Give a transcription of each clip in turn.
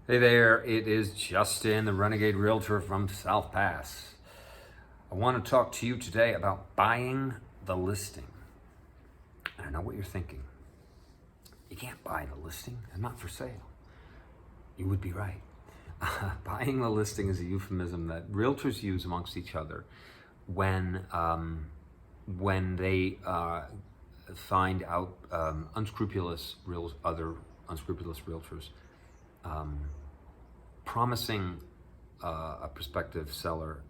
Hey there, it is Justin, the Renegade Realtor from South Pass. I want to talk to you today about buying the listing. I know what you're thinking. You can't buy the listing, it's not for sale. You would be right. Buying the listing is a euphemism that realtors use amongst each other when they find out other unscrupulous realtors promising a prospective seller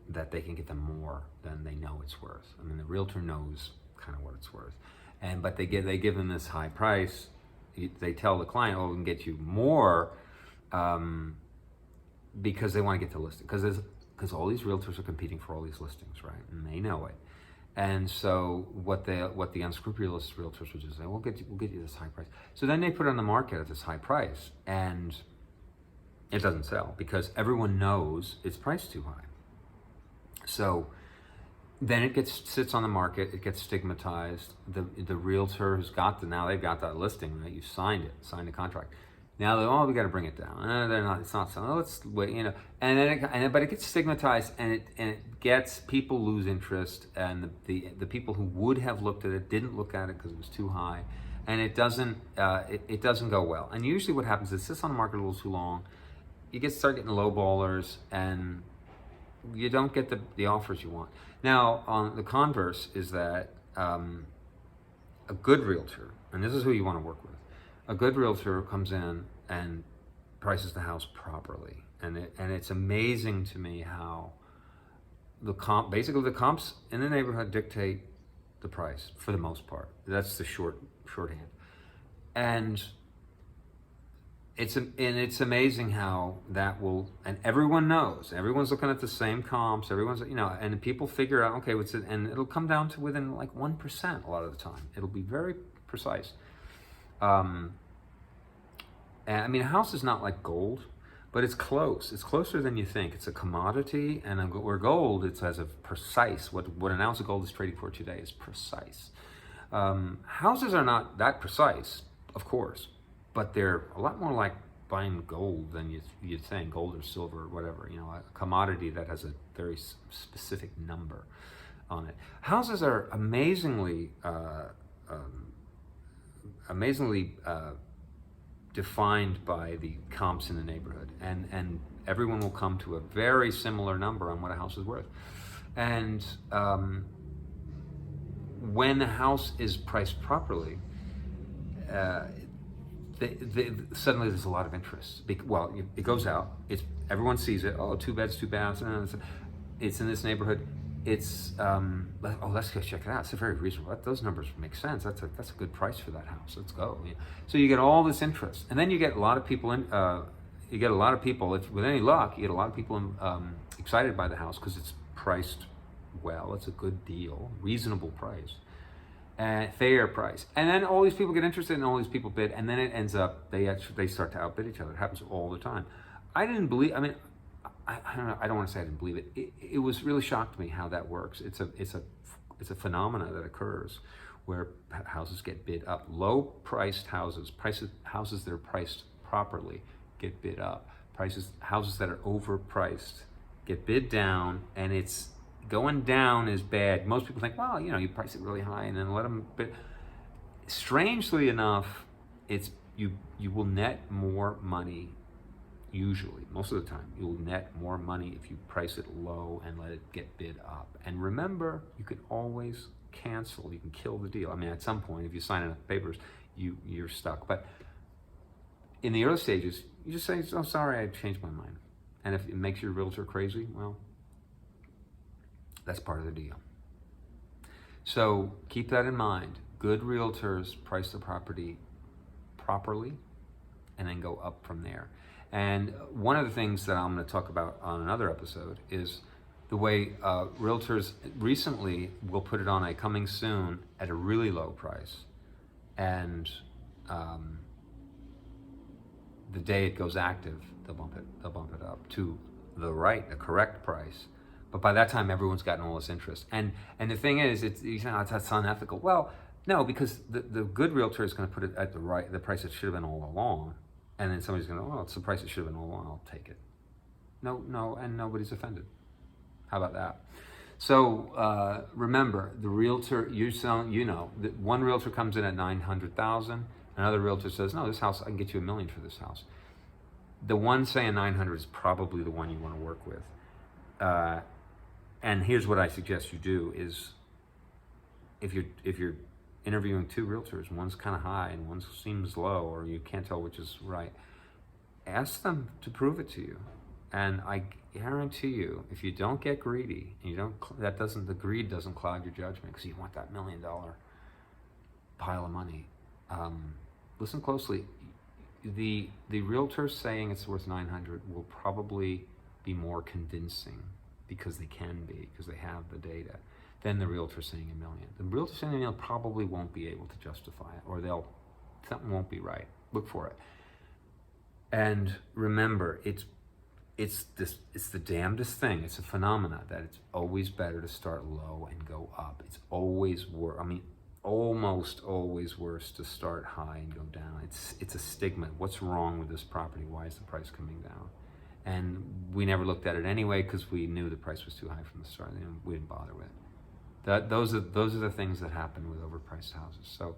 that they can get them more than they know it's worth. I mean, the realtor knows kind of what it's worth, but they give them this high price. They tell the client, "Oh, we can get you more," because they want to get the listing. Because all these realtors are competing for all these listings, right? And they know it. And so what the unscrupulous realtors would just say, we'll get you this high price. So then they put it on the market at this high price, and it doesn't sell because everyone knows it's priced too high. So then it sits on the market. It gets stigmatized. The realtor who's now they've got that listing, right? You signed the contract. Now they're, we got to bring it down. They're not. It's not selling. Let's wait, And then but it gets stigmatized, and it gets people lose interest, and the people who would have looked at it didn't look at it because it was too high, and it doesn't go well. And usually what happens is it sits on the market a little too long. You start getting low ballers, and you don't get the offers you want. Now, on the converse is that a good realtor, and this is who you want to work with, a good realtor comes in and prices the house properly. And it's amazing to me how basically the comps in the neighborhood dictate the price for the most part. That's the shorthand. And it's amazing how that will, and everyone's looking at the same comps, and people figure out, okay, what's it, and it'll come down to within like 1% a lot of the time. It'll be very precise. And I mean, a house is not like gold, but it's close. It's closer than you think. It's a commodity, and where gold, it's as a precise, what an ounce of gold is trading for today is precise. Houses are not that precise, of course, but they're a lot more like buying gold than you'd think, gold or silver or whatever, a commodity that has a very specific number on it. Houses are amazingly defined by the comps in the neighborhood, and everyone will come to a very similar number on what a house is worth. And when the house is priced properly, suddenly there's a lot of interest. It goes out. Everyone sees it. Oh, 2 beds, 2 baths. It's in this neighborhood. It's let's go check it out. It's a very reasonable. Those numbers make sense. That's a good price for that house. Let's go. So you get all this interest, and then you get a lot of people in. You get a lot of people. If with any luck, you get a lot of people excited by the house because it's priced well. It's a good deal, reasonable price, and fair price. And then all these people get interested, and all these people bid, and then it ends up they start to outbid each other. It happens all the time. I don't know. I don't want to say I didn't believe it. It was really shocked me how that works. It's a phenomena that occurs where houses get bid up. Low-priced houses that are priced properly get bid up. Houses that are overpriced get bid down, and it's going down is bad. Most people think, well, you price it really high and then let them. But strangely enough, you will net more money. Usually, most of the time, you'll net more money if you price it low and let it get bid up. And remember, you can always cancel. You can kill the deal. I mean, at some point, if you sign enough papers, you're stuck. But in the early stages, you just say, "Oh, sorry, I changed my mind." And if it makes your realtor crazy, well, that's part of the deal. So keep that in mind. Good realtors price the property properly and then go up from there. And one of the things that I'm going to talk about on another episode is the way realtors recently will put it on a coming soon at a really low price. And the day it goes active, they'll bump it up to the correct price. But by that time, everyone's gotten all this interest. And the thing is, that's unethical. Well, no, because the good realtor is going to put it at the price it should have been all along. And then somebody's going to, oh, it's the price it should have been. Oh, I'll take it. No, and nobody's offended. How about that? So remember, the realtor you're selling, one realtor comes in at 900,000. Another realtor says, no, this house, I can get you $1 million for this house. The one saying 900 is probably the one you want to work with. And here's what I suggest you do: is if you're interviewing two realtors, one's kind of high and one seems low, or you can't tell which is right, ask them to prove it to you. And I guarantee you, if you don't get greedy, and the greed doesn't cloud your judgment, because you want that $1 million pile of money. Listen closely. The realtor saying it's worth 900 will probably be more convincing, because they can be, because they have the data, than the realtor saying $1 million. The realtor saying $1 million probably won't be able to justify it, or something won't be right. Look for it. And remember, it's the damnedest thing. It's a phenomena that it's always better to start low and go up. It's always almost always worse to start high and go down. It's a stigma. What's wrong with this property? Why is the price coming down? And we never looked at it anyway, because we knew the price was too high from the start. We didn't bother with it. Those are the things that happen with overpriced houses. So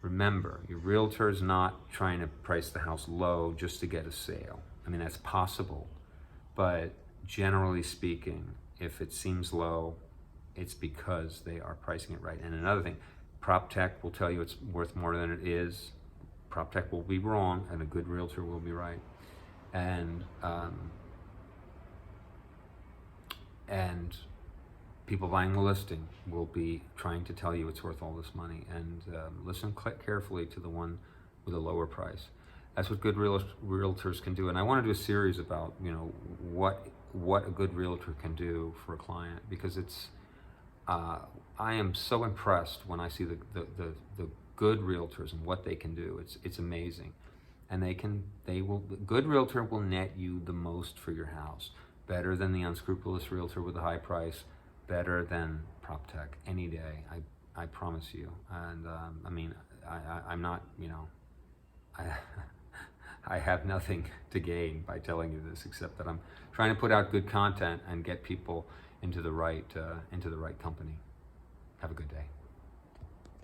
remember, your realtor is not trying to price the house low just to get a sale. I mean, that's possible, but generally speaking, if it seems low, it's because they are pricing it right. And another thing, prop tech will tell you it's worth more than it is. Prop tech will be wrong, and a good realtor will be right. And people buying the listing will be trying to tell you it's worth all this money. And listen carefully to the one with a lower price. That's what good realtors can do. And I want to do a series about what a good realtor can do for a client, because it's I am so impressed when I see the good realtors and what they can do. It's amazing. And the good realtor will net you the most for your house, better than the unscrupulous realtor with a high price, better than prop tech any day. I promise you. And I'm not, I have nothing to gain by telling you this, except that I'm trying to put out good content and get people into the right company. Have a good day.